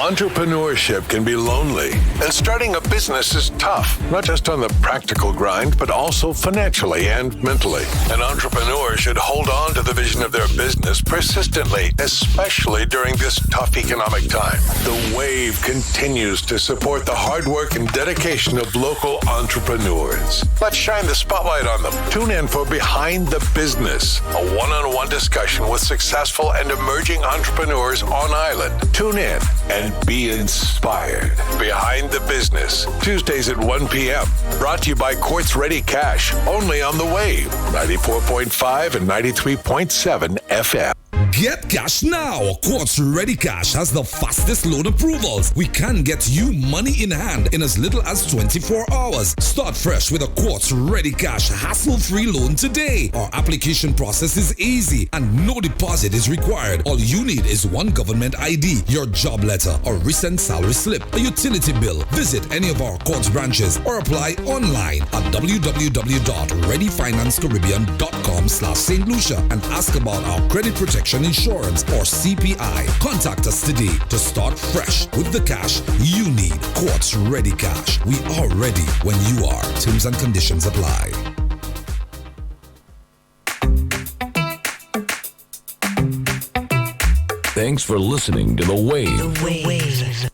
Entrepreneurship can be lonely, and starting a business is tough, not just on the practical grind, but also financially and mentally. An entrepreneur should hold on to the vision of their business persistently, especially during this tough economic time. The Wave continues to support the hard work and dedication of local entrepreneurs. Let's shine the spotlight on them. Tune in for Behind the Business, a one-on-one discussion with successful and emerging entrepreneurs on island. Tune in and be inspired. Behind the Business, Tuesdays at 1 p.m. Brought to you by Quartz Ready Cash, only on the Wave, 94.5 and 93.7 FM. Get cash now. Quartz Ready Cash has the fastest loan approvals. We can get you money in hand in as little as 24 hours. Start fresh with a Quartz Ready Cash hassle-free loan today. Our application process is easy and no deposit is required. All you need is one government ID, your job letter, a recent salary slip, a utility bill. Visit any of our Quartz branches or apply online at www.readyfinancecaribbean.com/St. Lucia and ask about our credit protection insurance or CPI. Contact us today to start fresh with the cash you need. Quartz Ready Cash. We are ready when you are. Terms and conditions apply. Thanks for listening to The Wave. The Wave.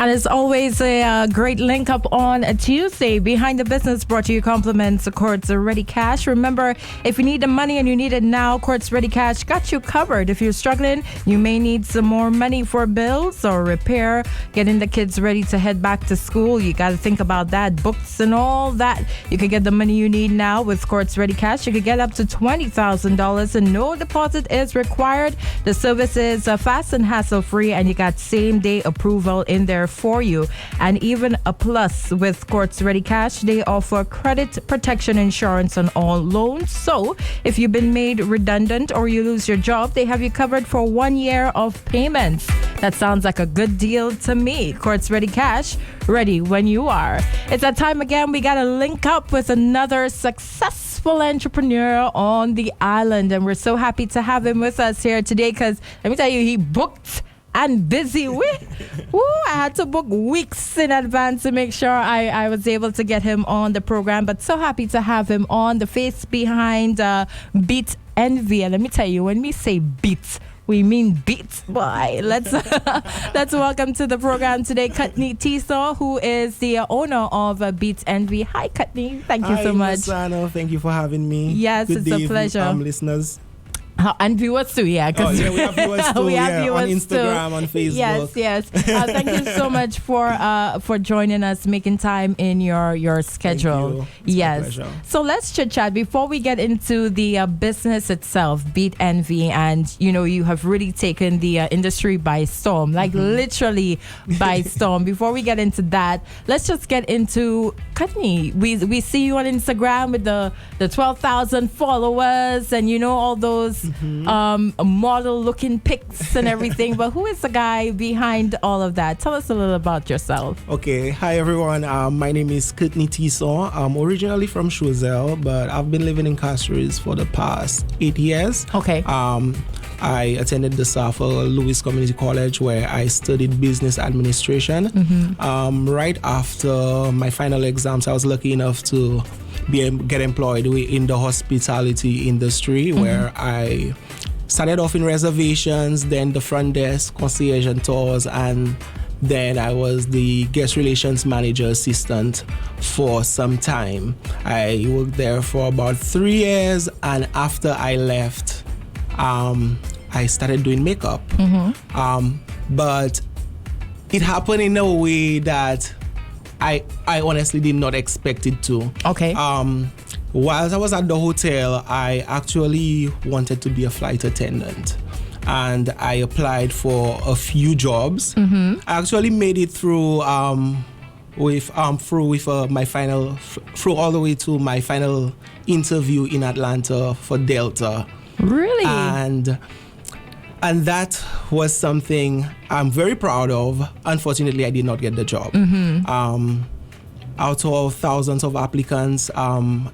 And it's always a great link up on a Tuesday. Behind the Business brought to you compliments of Quartz Ready Cash. Remember, if you need the money and you need it now, Quartz Ready Cash got you covered. If you're struggling, you may need some more money for bills or repair, getting the kids ready to head back to school. You got to think about that, books and all that. You can get the money you need now with Quartz Ready Cash. You can get up to $20,000 and no deposit is required. The service is fast and hassle-free, and you got same-day approval in there for you. And even a plus with Quartz Ready Cash, they offer credit protection insurance on all loans. So if you've been made redundant or you lose your job, they have you covered for 1 year of payments. That sounds like a good deal to me. Quartz Ready Cash, ready when you are. It's that time again. We got to link up with another successful entrepreneur on the island, and we're so happy to have him with us here today because let me tell you, he booked and busy. I had to book weeks in advance to make sure I was able to get him on the program, but so happy to have him on, the face behind Beat Envy. And let me tell you, when we say beats, we mean beats, boy. Let's welcome to the program today Kutney Tiso, who is the owner of Beat Envy. Hi, Kutney. Thank you so much. Hi, thank you for having me. Yes, Good it's day, a pleasure. Listeners. And viewers too, yeah. We have viewers too. We have viewers on Instagram, too. on Facebook. Yes. Thank you so much for joining us, making time in your schedule. It's yes. my pleasure. So let's chit chat before we get into the business itself, Beat Envy, and you have really taken the industry by storm, like literally by storm. Before we get into that, let's just get into Kutney. We see you on Instagram with the 12,000 followers, and all those. Model looking pics and everything, but who is the guy behind all of that? Tell us a little about yourself. Okay, hi everyone. My name is Kutney Tiso. I'm originally from Choiseul, but I've been living in Castries for the past 8 years. Okay. I attended the Southwell Lewis Community College where I studied business administration. Right after my final exams, I was lucky enough to get employed in the hospitality industry, where I started off in reservations, then the front desk, concierge and tours, and then I was the guest relations manager assistant for some time. I worked there for about 3 years, and after I left, I started doing makeup. But it happened in a way that I honestly did not expect it to. Okay. Whilst I was at the hotel, I actually wanted to be a flight attendant, and I applied for a few jobs. I actually made it through through all the way to my final interview in Atlanta for Delta. Really? And that was something I'm very proud of. Unfortunately, I did not get the job. Out of thousands of applicants,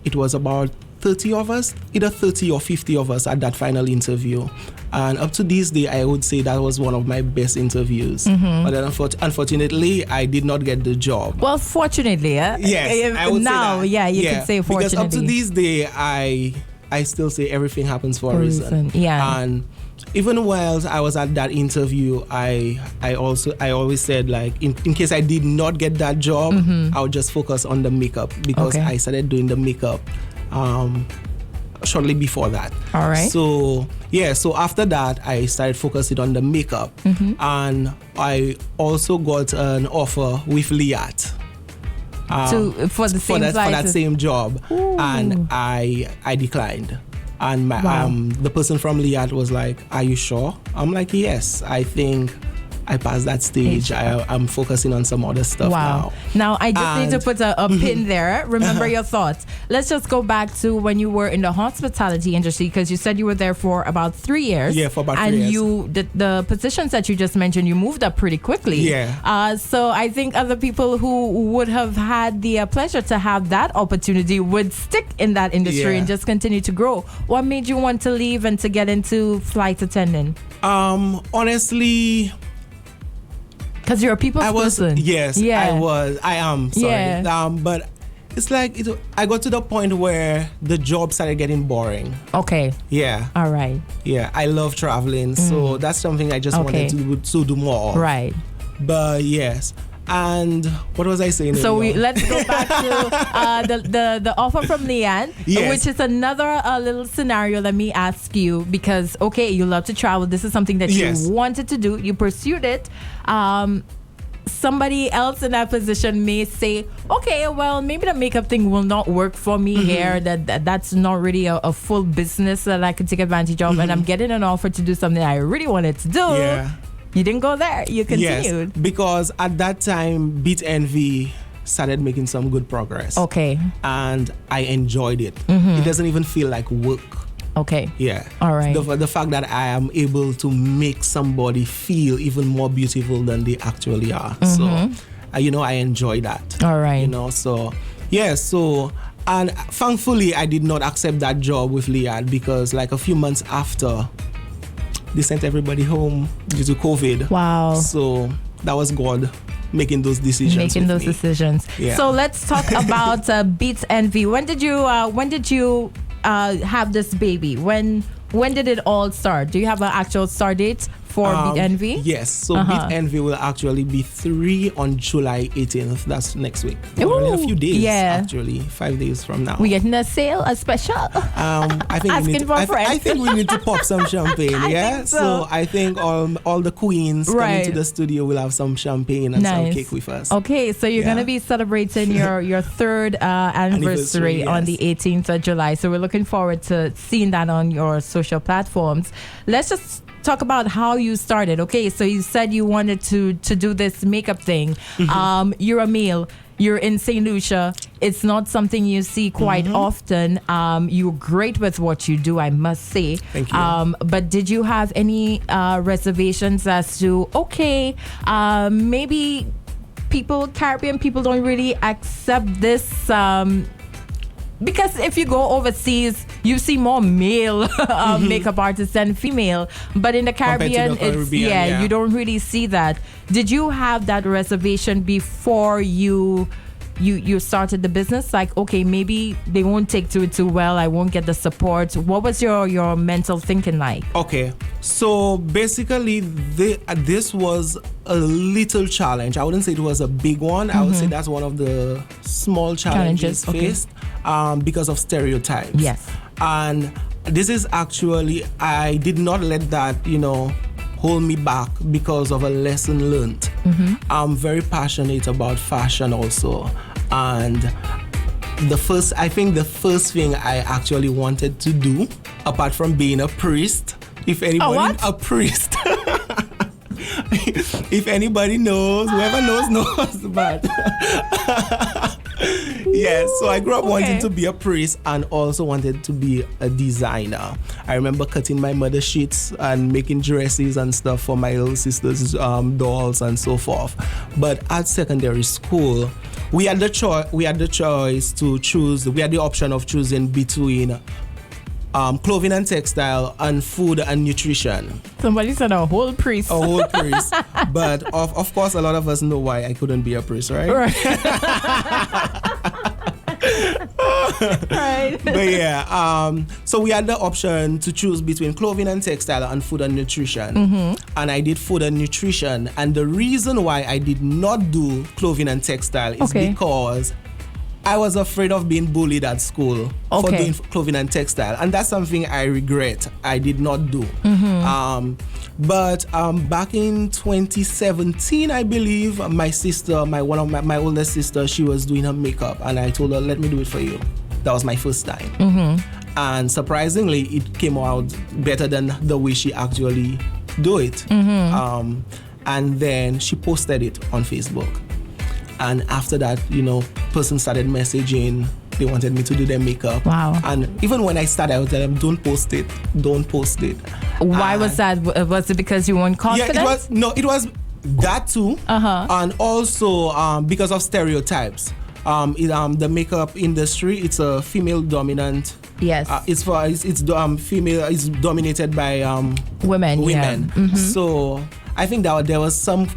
it was about 30 of us, either 30 or 50 of us at that final interview. And up to this day, I would say that was one of my best interviews. But then unfortunately, I did not get the job. Well, fortunately, yes, I would now, say that. you can say fortunately. Because up to this day, I still say everything happens for a reason. Yeah. And even while I was at that interview, I always said, like, in case I did not get that job, I would just focus on the makeup, because I started doing the makeup shortly before that. All right. So after that, I started focusing on the makeup, and I also got an offer with Liat. For that same job. Ooh. And I declined. And the person from Liat was like, "Are you sure?" I'm like, "Yes, I think I passed that stage. I'm focusing on some other stuff now." Now, I just need to put a pin there. Remember your thoughts. Let's just go back to when you were in the hospitality industry, because you said you were there for about 3 years. Yeah, for about 3 years. And the positions that you just mentioned, you moved up pretty quickly. Yeah. So I think other people who would have had the pleasure to have that opportunity would stick in that industry and just continue to grow. What made you want to leave and to get into flight attendant? Honestly, because you're a people's person. Yes, yeah. I am. Sorry. Yeah. But it's like I got to the point where the job started getting boring. Okay. Yeah. All right. Yeah, I love traveling, so that's something I just wanted to do more of. Right. But yes. And what was I saying? So let's go back to the offer from Leanne, which is another little scenario. Let me ask you, because you love to travel. This is something that you wanted to do. You pursued it. Somebody else in that position may say, okay, well, maybe the makeup thing will not work for me here. That's not really a full business that I could take advantage of, and I'm getting an offer to do something I really wanted to do. Yeah. You didn't go there. You continued. Yes, because at that time, Beat Envy started making some good progress. Okay. And I enjoyed it. It doesn't even feel like work. Okay. Yeah. All right. The fact that I am able to make somebody feel even more beautiful than they actually are. So, I enjoy that. All right. And thankfully, I did not accept that job with Liad, because like a few months after, they sent everybody home due to COVID. Wow. So that was God making those decisions. Yeah. So let's talk about Beats Envy. When did you have this baby? When did it all start? Do you have an actual start date for Beat Envy? Yes. So Beat Envy will actually be 3 on July 18th. That's next week. Ooh, in a few days, actually. 5 days from now. We getting a sale, a special? I think I think we need to pop some champagne. I think so. I think all the queens coming to the studio will have some champagne and some cake with us. Okay, so you're going to be celebrating your third anniversary on the 18th of July. So we're looking forward to seeing that on your social platforms. Let's just talk about how you started. Okay, so you said you wanted to do this makeup thing. You're a male. You're in St. Lucia. It's not something you see quite often. You're great with what you do, I must say. Thank you. But did you have any reservations as to, maybe Caribbean people don't really accept this? Because if you go overseas, you see more male makeup artists than female. But in the Caribbean, you don't really see that. Did you have that reservation before you started the business? Like, okay, maybe they won't take to it too well. I won't get the support. What was your mental thinking like? Okay, so basically, this was a little challenge. I wouldn't say it was a big one. I would say that's one of the small challenges faced because of stereotypes. Yes. And this is actually, I did not let that, hold me back because of a lesson learned. I'm very passionate about fashion also. And the first thing I actually wanted to do, apart from being a priest, if anybody, a priest. If anybody knows, whoever knows, but yes, so I grew up wanting to be a priest and also wanted to be a designer. I remember cutting my mother sheets and making dresses and stuff for my little sister's dolls and so forth. But at secondary school, we had the choice to choose. We had the option of choosing between clothing and textile and food and nutrition. Somebody said a whole priest. A whole priest. But of course, a lot of us know why I couldn't be a priest, right? Right. But yeah, so we had the option to choose between clothing and textile and food and nutrition. And I did food and nutrition. And the reason why I did not do clothing and textile is because I was afraid of being bullied at school for doing clothing and textile. And that's something I regret I did not do. But back in 2017, I believe, my sister, my oldest sister, she was doing her makeup. And I told her, let me do it for you. That was my first time. And surprisingly, it came out better than the way she actually do it. And then she posted it on Facebook. And after that, person started messaging. They wanted me to do their makeup. Wow. And even when I started, I would tell them, don't post it. Don't post it. Why was that? Was it because you weren't confident? Yeah, it was that too. And also because of stereotypes. The makeup industry, it's a female dominant. Yes. It's female. It's dominated by women. Yeah. So I think that there was some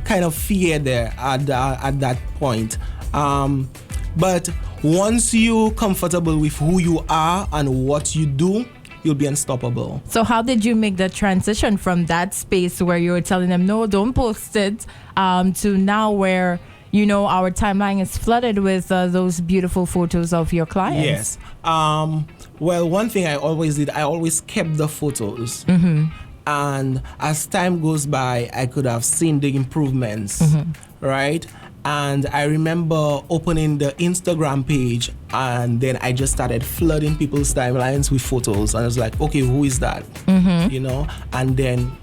kind of fear there at that point. But once you're comfortable with who you are and what you do, you'll be unstoppable. So how did you make the transition from that space where you were telling them, no, don't post it, to now where, our timeline is flooded with those beautiful photos of your clients? Yes. Well, one thing I always did, I always kept the photos. And as time goes by, I could have seen the improvements, right? And I remember opening the Instagram page, and then I just started flooding people's timelines with photos. And I was like, okay, who is that? And then,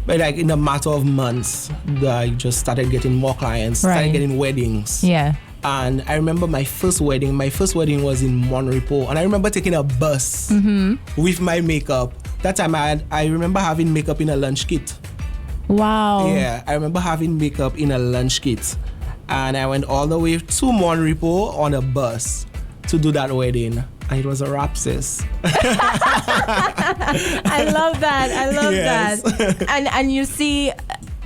but like in a matter of months, I just started getting more clients, started getting weddings. Yeah. And I remember my first wedding was in Monrepo. And I remember taking a bus with my makeup. That time I remember having makeup in a lunch kit. Wow. Yeah, I remember having makeup in a lunch kit. And I went all the way to Monrepo on a bus to do that wedding. And it was a rap, sis. I love that. I love that. And you see,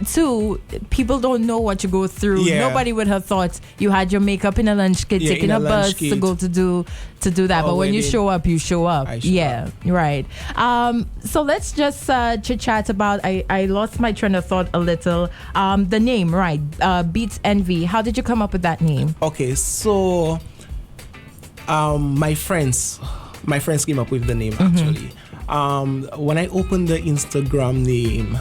too, people don't know what you go through. Nobody would have thought you had your makeup in a lunch kit, taking a bus to go to do that. But when you show up, you show up. Right. So let's just chit chat about. I lost my train of thought a little. The name, right? Beats Envy. How did you come up with that name? Okay, so my friends came up with the name actually. When I opened the Instagram name,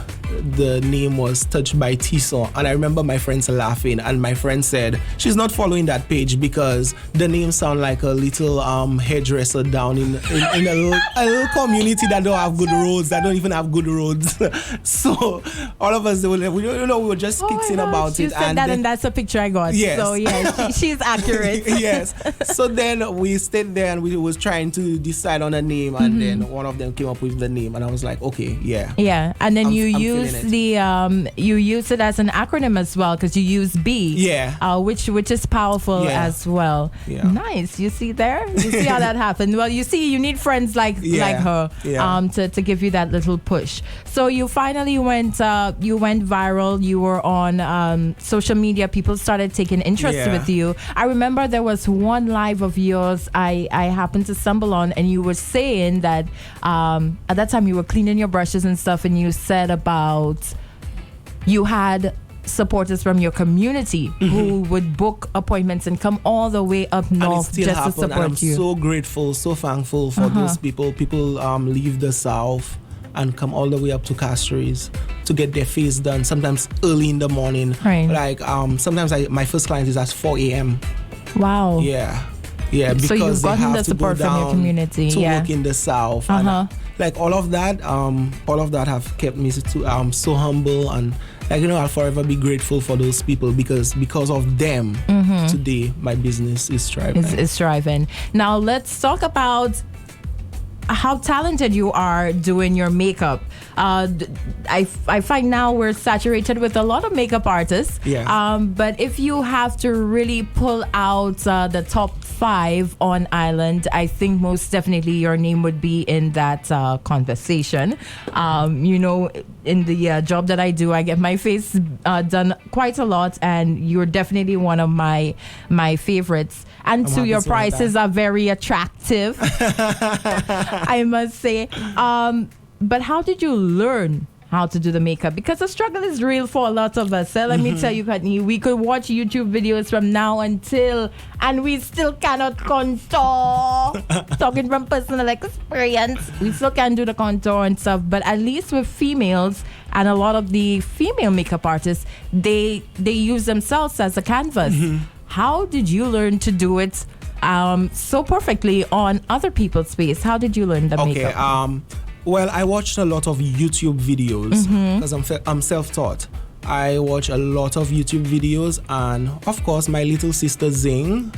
the name was Touched by Tison, and I remember my friends laughing, and my friend said she's not following that page because the name sound like a little hairdresser down in a little community that don't have good roads, that don't even have good roads. So all of us, we were just kidding about you it. Said and that, and that's a picture I got. Yes. So yeah, she's accurate. Yes. So then we stayed there and we was trying to decide on a name, and then one of them came up with the name, and I was like, okay, yeah. Yeah, and then you use you use it as an acronym as well, because you use B. Yeah. Which is powerful as well. Yeah. Nice. You see there? You see how that happened? Well, you see, you need friends like her to give you that little push. So you finally went viral. You were on social media. People started taking interest with you. I remember there was one live of yours I happened to stumble on, and you were saying that at that time you were cleaning your brushes and stuff, and you said about you had supporters from your community who would book appointments and come all the way up north just to support and I'm you. so grateful, so thankful for those people. People leave the south and come all the way up to Castries to get their face done, sometimes early in the morning. Right. Like sometimes my first client is at 4 a.m. Wow. Yeah, because so you've they gotten have the to support go down from your community to work in the south. And, like all of that have kept me so humble, and I'll forever be grateful for those people because of them today my business is thriving. It's thriving. Now let's talk about how talented you are doing your makeup. I find now we're saturated with a lot of makeup artists. Yeah. But if you have to really pull out the top 5 on island, I think most definitely your name would be in that conversation. In the job that I do, I get my face done quite a lot, and you're definitely one of my favorites. And I'm so happy your to hear prices are very attractive, I must say. But how did you learn how to do the makeup? Because the struggle is real for a lot of us. So let me tell you, Courtney, we could watch YouTube videos from now until, and we still cannot contour. Talking from personal experience, we still can't do the contour and stuff. But at least with females and a lot of the female makeup artists, they use themselves as a canvas. How did you learn to do it so perfectly on other people's face? How did you learn the makeup? Well, I watched a lot of YouTube videos because I'm self-taught. I watch a lot of YouTube videos, and of course, my little sister Zing.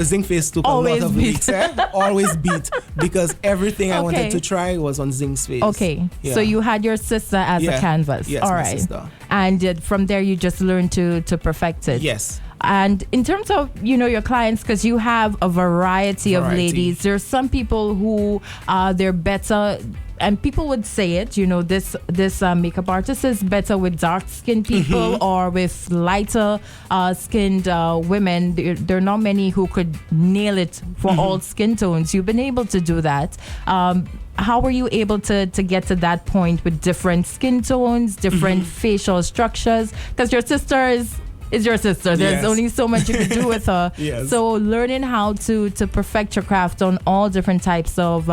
Zing face took always a lot of beat. weeks. Always beat, because everything I wanted to try was on Zing's face. Okay, so you had your sister as a canvas. Yes, all my right, sister. And from there you just learned to perfect it. Yes. And in terms of your clients, because you have a variety of ladies, there's some people who they're better, and people would say it. This makeup artist is better with dark skinned people or with lighter skinned women. There are not many who could nail it for all skin tones. You've been able to do that. How were you able to get to that point with different skin tones, different facial structures? Because your sister is your sister. There's only so much you can do with her. Yes. So learning how to perfect your craft on all different types of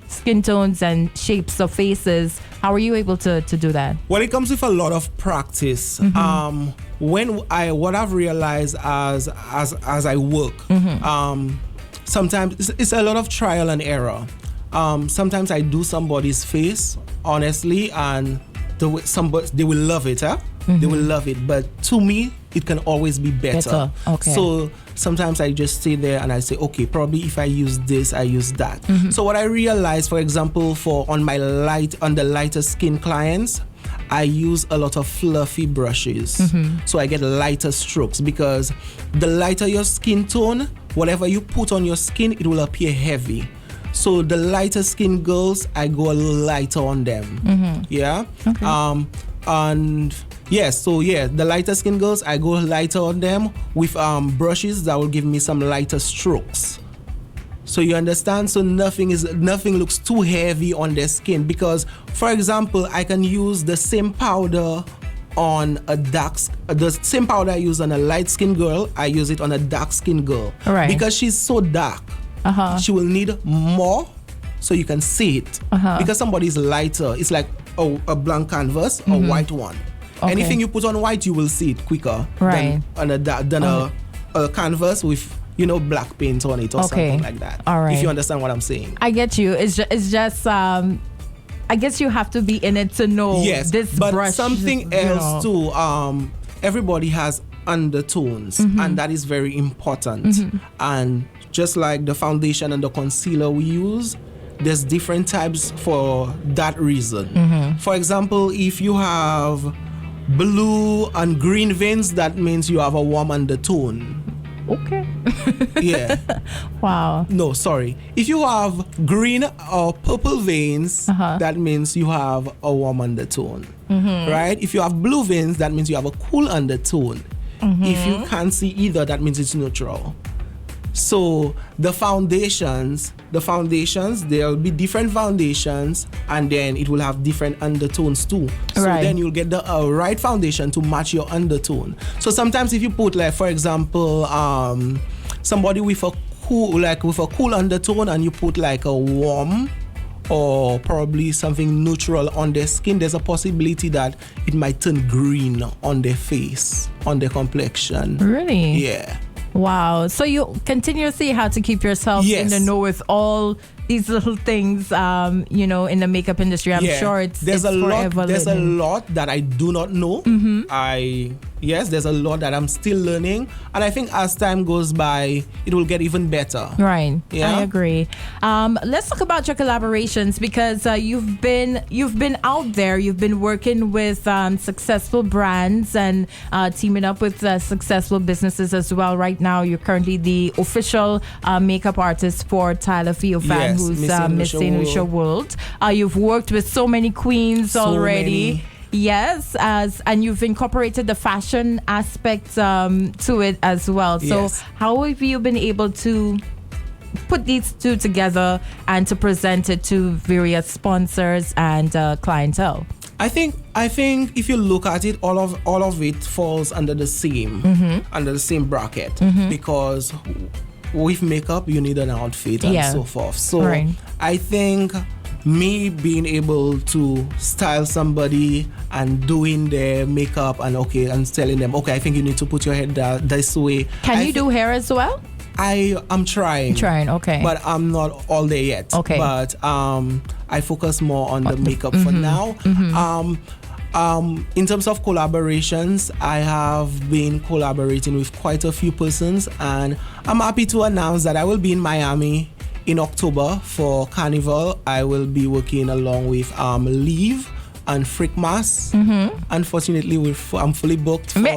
skin tones and shapes of faces, how are you able to do that? Well, it comes with a lot of practice. What I've realized as I work, sometimes it's a lot of trial and error. Sometimes I do somebody's face honestly, and they will love it. They will love it, but to me it can always be better. Okay. So sometimes I just stay there and I say, okay, probably if I use this, I use that. So what I realized, for example, on the lighter skin clients, I use a lot of fluffy brushes. So I get lighter strokes, because the lighter your skin tone, whatever you put on your skin, it will appear heavy. So the lighter skin girls, I go a little lighter on them. Yeah. Okay. The lighter skin girls, I go lighter on them with brushes that will give me some lighter strokes. So you understand? So nothing looks too heavy on their skin, because, for example, I can use the same powder on the same powder I use on a light skin girl, I use it on a dark skin girl. Right. Because she's so dark. She will need more so you can see it. Because somebody's lighter, it's like a blank canvas, a white one. Okay. Anything you put on white, you will see it quicker right. than a canvas with black paint on it or something like that. All right. If you understand what I'm saying. I get you. It's just I guess you have to be in it to know. Yes, this but brush, something else too. Everybody has undertones, and that is very important. And just like the foundation and the concealer we use, there's different types for that reason. For example, if you have blue and green veins, that means you have a warm undertone. Okay. Yeah. Wow. No, sorry. If you have green or purple veins, that means you have a warm undertone. Right? If you have blue veins, that means you have a cool undertone. If you can't see either, that means it's neutral. So the foundations, there'll be different foundations, and then it will have different undertones too. So then you'll get the right foundation to match your undertone. So sometimes if you put, like, for example, somebody with a cool undertone, and you put like a warm or probably something neutral on their skin, there's a possibility that it might turn green on their face, on their complexion. Really? Yeah. Wow. So you continuously have to keep yourself in the know with all these little things, in the makeup industry. I'm sure it's a forever lot. There's learning. a lot that I do not know. I Yes, there's a lot that I'm still learning, and I think as time goes by, it will get even better. Right. Yeah? I agree. Let's talk about your collaborations, because you've been out there. You've been working with successful brands and teaming up with successful businesses as well. Right now, you're currently the official makeup artist for Tyler Theophan, Yes, who's Miss Miss St. Lucia World. You've worked with so many queens already. Many. Yes, and you've incorporated the fashion aspect to it as well. So Yes. how have you been able to put these two together and to present it to various sponsors and clientele? I think if you look at it, all of it falls under the same bracket, because with makeup you need an outfit and so forth. So Right. I think me being able to style somebody and doing their makeup and telling them, I think you need to put your head this way. Can you do hair as well? I'm trying. Okay. But I'm not all there yet. Okay. But I focus more on the makeup for now. In terms of collaborations, I have been collaborating with quite a few persons, and I'm happy to announce that I will be in Miami in October for Carnival. I will be working along with Leave and Freak Mass. Unfortunately, I'm fully booked for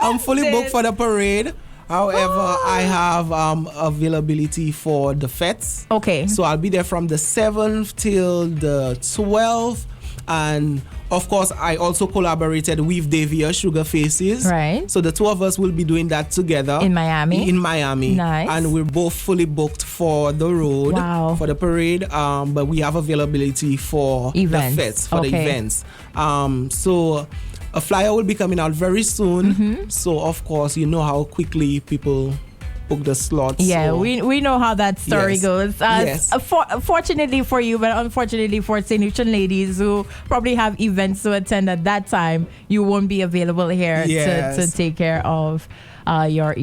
I'm fully booked for the parade. However, I have availability for the fets. Okay. So I'll be there from the 7th till the 12th. And of course, I also collaborated with Davia Sugar Faces. Right. So the two of us will be doing that together. In Miami? In Miami. Nice. And we're both fully booked for the road, for the parade. But we have availability for events. The fets, for the events. So a flyer will be coming out very soon. So of course, you know how quickly people book the slots. Yeah, so. we know how that story goes. Yes. Fortunately for you, but unfortunately for St. Lucian ladies who probably have events to attend at that time, you won't be available here to take care of their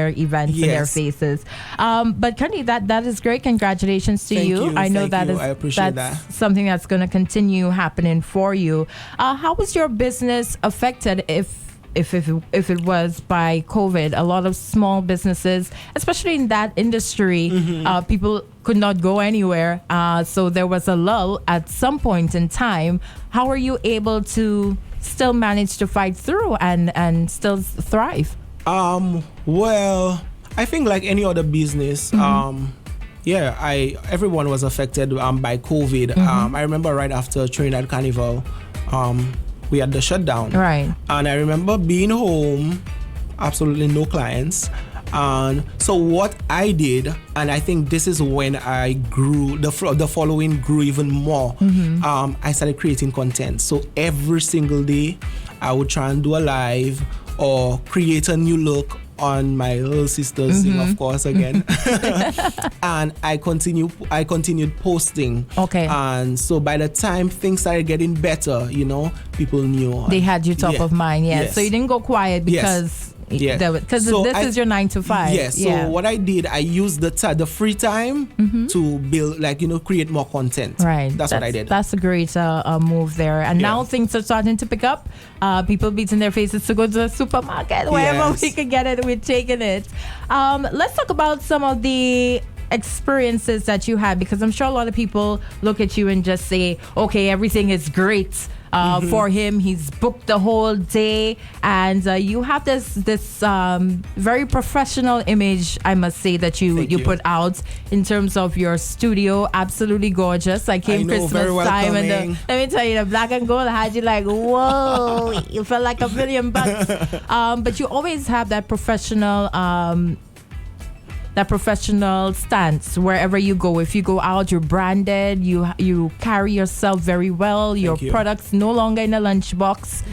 events and their faces. But Kenny, that is great. Congratulations to you. I know that is I appreciate that's that. something that's going to continue happening for you. How was your business affected if it was by COVID? A lot of small businesses, especially in that industry, people could not go anywhere. So there was a lull at some point in time. How are you able to still manage to fight through and still thrive? Well, I think like any other business, everyone was affected by COVID. I remember right after Trinidad Carnival, we had the shutdown. Right. And I remember being home, absolutely no clients. And so what I did, and I think this is when I grew, the following grew even more. I started creating content. So every single day, I would try and do a live or create a new look on my little sister's thing, of course, again. And I continued posting. Okay. And so by the time things started getting better, people knew. They had you top of mind, yes. So you didn't go quiet because... Yeah, because this is your 9 to 5. Yes. So what I did, I used the free time to build, create more content. Right. That's what I did. That's a great move there. And now things are starting to pick up. People beating their faces to go to the supermarket. Wherever we can get it, we're taking it. Let's talk about some of the experiences that you had, because I'm sure a lot of people look at you and just say, okay, everything is great. For him, he's booked the whole day, and you have this very professional image, I must say, that you put out in terms of your studio. Absolutely gorgeous. I came Christmas time, and let me tell you, the black and gold had you like, whoa, you felt like $1 million. But you always have that professional stance wherever you go. If you go out, you're branded, you carry yourself very well. Your products no longer in a lunchbox.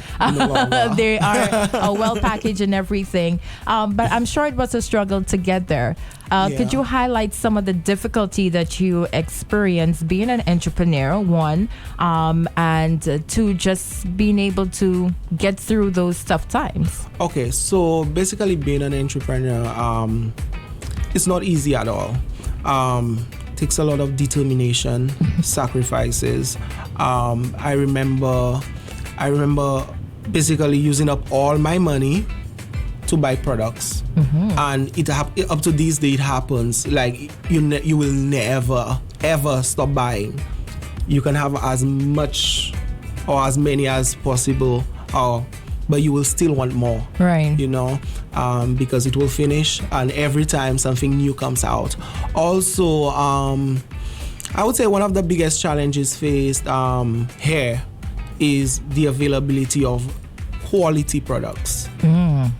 They are well packaged and everything. But I'm sure it was a struggle to get there. Could you highlight some of the difficulty that you experienced being an entrepreneur, one, and two, just being able to get through those tough times? Okay, so basically being an entrepreneur, it's not easy at all. Takes a lot of determination, sacrifices. I remember basically using up all my money to buy products, and up to this day it happens. Like you will never ever stop buying. You can have as much or as many as possible, but you will still want more, right? Because it will finish, and every time something new comes out. Also, I would say one of the biggest challenges faced here is the availability of quality products.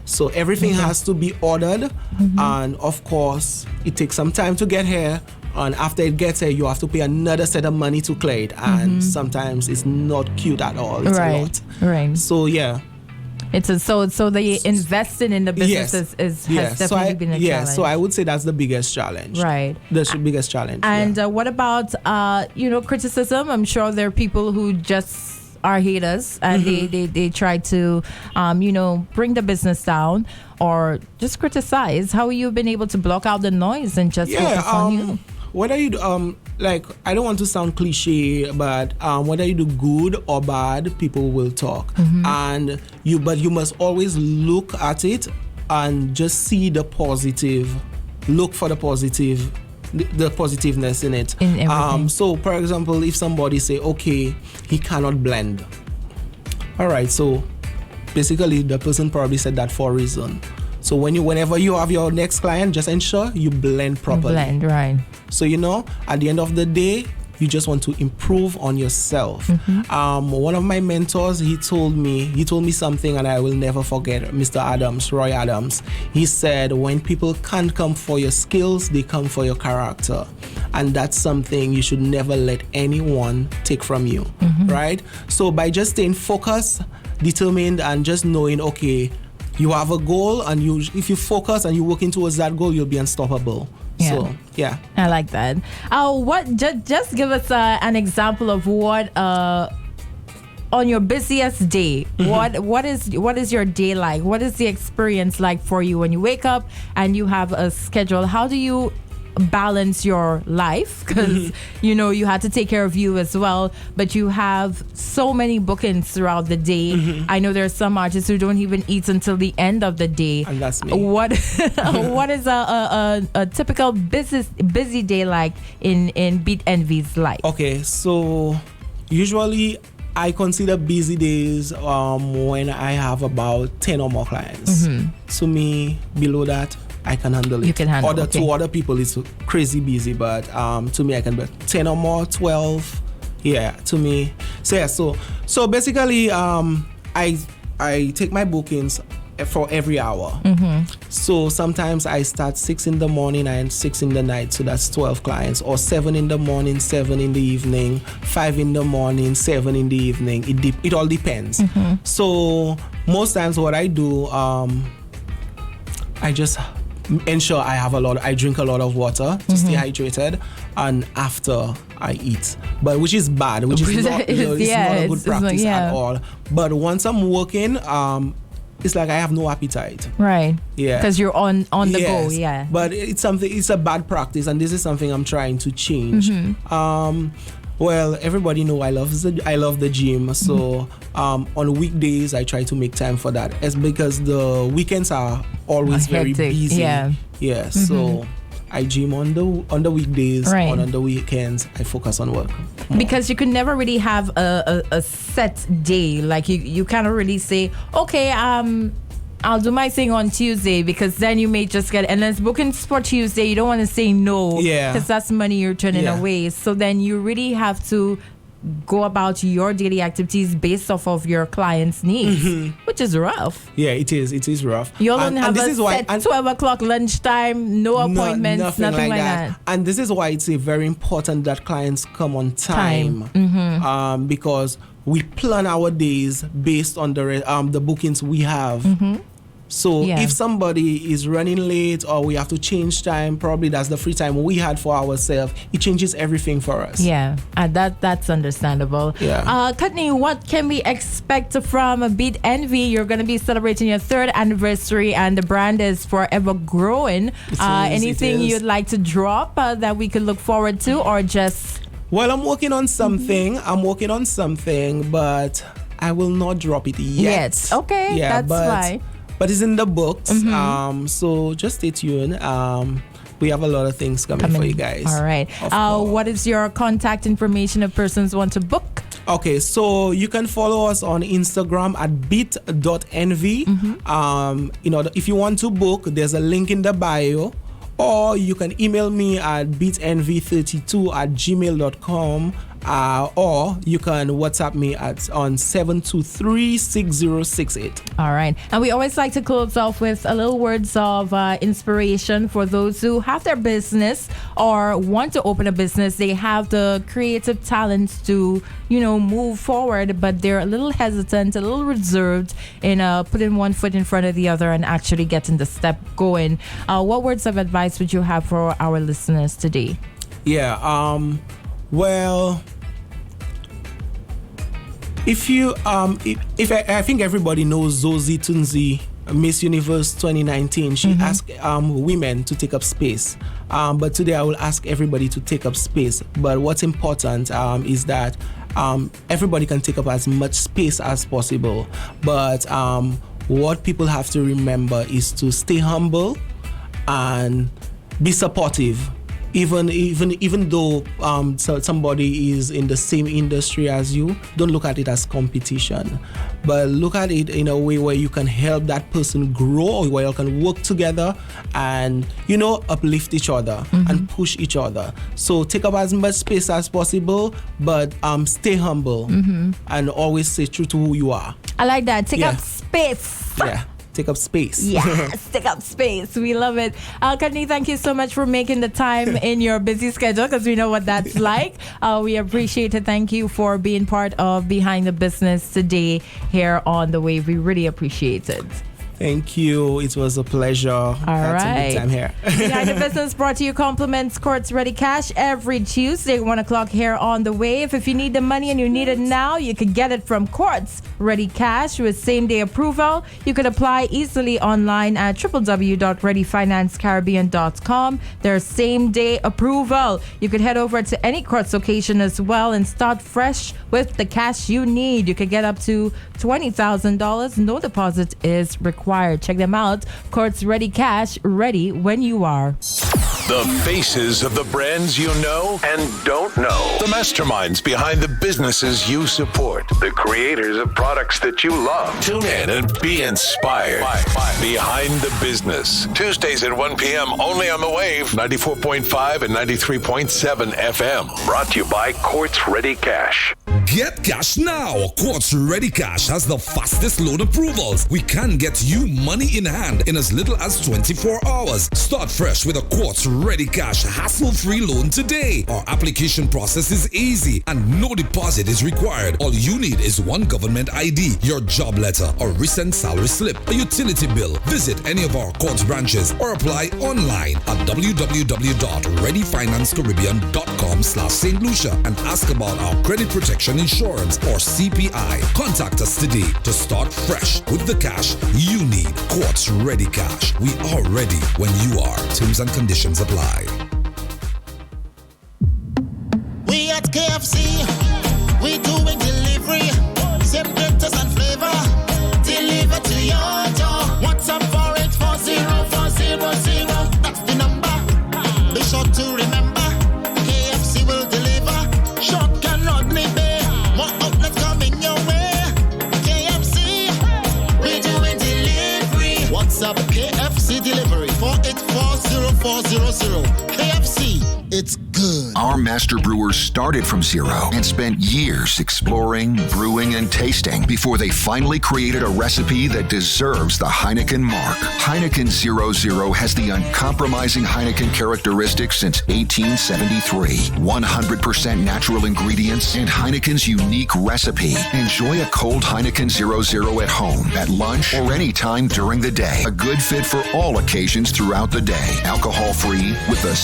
So everything has to be ordered, and of course it takes some time to get here, and after it gets here you have to pay another set of money to clear it, and sometimes it's not cute at all. It's a lot. Right. So yeah, so the investing in the business has definitely been a challenge. So I would say that's the biggest challenge. Right. The biggest challenge. And what about criticism? I'm sure there are people who just are haters, and they try to bring the business down or just criticize. How have you been able to block out the noise and just focus on you? Whether you do, I don't want to sound cliche, but whether you do good or bad, people will talk. And you must always look at it and just see the positive. Look for the positive, the positiveness in it. In everything. So, for example, if somebody say, okay, he cannot blend. All right, so basically the person probably said that for a reason. So whenever you have your next client, just ensure you blend properly. Right. So at the end of the day, you just want to improve on yourself. One of my mentors, he told me something, and I will never forget. Mr. Adams, Roy Adams, he said, when people can't come for your skills, they come for your character, and that's something you should never let anyone take from you, right? So by just staying focused, determined, and just knowing, okay, you have a goal, and if you focus and you're working towards that goal, you'll be unstoppable. Yeah. So, yeah. I like that. Just give us an example of what on your busiest day, what is your day like? What is the experience like for you when you wake up and you have a schedule? How do you balance your life? Because you had to take care of you as well, but you have so many bookings throughout the day. I know there are some artists who don't even eat until the end of the day, and that's me. What is a typical busy day like in Beat Envy's life? Okay, so usually I consider busy days when I have about 10 or more clients. To me, below that, I can handle it. You can handle it. To other people, it's crazy busy, but to me, I can be 10 or more, 12. Yeah, to me. So yeah, so basically, I take my bookings for every hour. So sometimes I start 6 in the morning and 6 in the night, so that's 12 clients, or 7 in the morning, 7 in the evening, 5 in the morning, 7 in the evening. It all depends. So most times what I do, I just ensure I drink a lot of water to stay hydrated, and after I eat, but which is bad, which is not, it's not a good practice at all. But once I'm working, it's like I have no appetite. Right. Yeah. Because you're on the go. Yeah. But it's a bad practice, and this is something I'm trying to change. Well, everybody know I love the gym, so on weekdays I try to make time for that. It's because the weekends are always very busy. Yeah. So I gym on the weekdays, right. On the weekends I focus on work. Because you could never really have a set day. Like you cannot really say, okay, I'll do my thing on Tuesday, because then you may just get, unless bookings for Tuesday, you don't want to say no, because that's money you're turning away. So then you really have to go about your daily activities based off of your clients' needs, which is rough. Yeah, it is. It is rough. You don't have a set 12 o'clock lunchtime, no appointments, nothing like that. And this is why it's very important that clients come on time. Because we plan our days based on the bookings we have. So if somebody is running late or we have to change time, probably that's the free time we had for ourselves. It changes everything for us. Yeah, that's understandable. Yeah. Courtney, what can we expect from Beat Envy? You're going to be celebrating your 3rd anniversary, and the brand is forever growing. Anything you'd like to drop that we could look forward to, or just... Well, I'm working on something. But I will not drop it yet. Okay, Yeah, that's fine. But it's in the books. So just stay tuned. We have a lot of things coming for you guys. All right. What is your contact information if persons want to book? Okay, so you can follow us on Instagram at bit.nv. If you want to book, there's a link in the bio. Or you can email me at bitnv32@gmail.com. Or you can WhatsApp me on 723-6068. All right. And we always like to close off with a little words of inspiration for those who have their business or want to open a business. They have the creative talents to, move forward, but they're a little hesitant, a little reserved in putting one foot in front of the other and actually getting the step going. What words of advice would you have for our listeners today? Yeah. Well, if you I think everybody knows Zoe Tunzi, Miss Universe 2019. She asked women to take up space. But today I will ask everybody to take up space. But what's important is that everybody can take up as much space as possible. But what people have to remember is to stay humble and be supportive. Even though somebody is in the same industry as you, don't look at it as competition, but look at it in a way where you can help that person grow, where you can work together and uplift each other and push each other. So take up as much space as possible, but stay humble and always stay true to who you are. I like that. Take up space. Yeah. Take up space. Yes, take up space. We love it. Courtney, thank you so much for making the time in your busy schedule, because we know what that's like. We appreciate it. Thank you for being part of Behind the Business today here on The Wave. We really appreciate it. Thank you. It was a pleasure. All right. Some good time here. Behind the Business brought to you compliments Quartz Ready Cash every Tuesday, 1 o'clock here on The Wave. If you need the money and you need it now, you can get it from Quartz Ready Cash with same-day approval. You can apply easily online at www.readyfinancecaribbean.com. There's same-day approval. You can head over to any Quartz location as well and start fresh with the cash you need. You can get up to $20,000. No deposit is required. Check them out. Quartz Ready Cash, ready when you are. The faces of the brands you know and don't know. The masterminds behind the businesses you support. The creators of products that you love. Tune in and be inspired. Behind the Business. Tuesdays at 1 p.m. only on The Wave. 94.5 and 93.7 FM. Brought to you by Quartz Ready Cash. Get cash now. Quartz Ready Cash has the fastest loan approvals. We can get you money in hand in as little as 24 hours. Start fresh with a Quartz Ready Cash hassle-free loan today. Our application process is easy and no deposit is required. All you need is one government ID, your job letter, a recent salary slip, a utility bill. Visit any of our Quartz branches or apply online at www.readyfinancecaribbean.com/St.Lucia and ask about our credit protection insurance or CPI. Contact us today to start fresh with the cash you need. Quartz Ready Cash. We are ready when you are. Terms and conditions apply. We at KFC, we doing delivery. Same taste and flavor. Deliver to your door. WhatsApp 4840-400. That's the number. Be sure to remember. KFC will deliver. Short cannot be there. More outlets coming your way. KFC, we doing delivery. WhatsApp KFC delivery 4840-400. KFC, it's good. Our master brewers started from zero and spent years exploring, brewing, and tasting before they finally created a recipe that deserves the Heineken mark. Heineken 00 has the uncompromising Heineken characteristics since 1873. 100% natural ingredients and Heineken's unique recipe. Enjoy a cold Heineken 00 at home, at lunch, or any time during the day. A good fit for all occasions throughout the day. Alcohol-free with a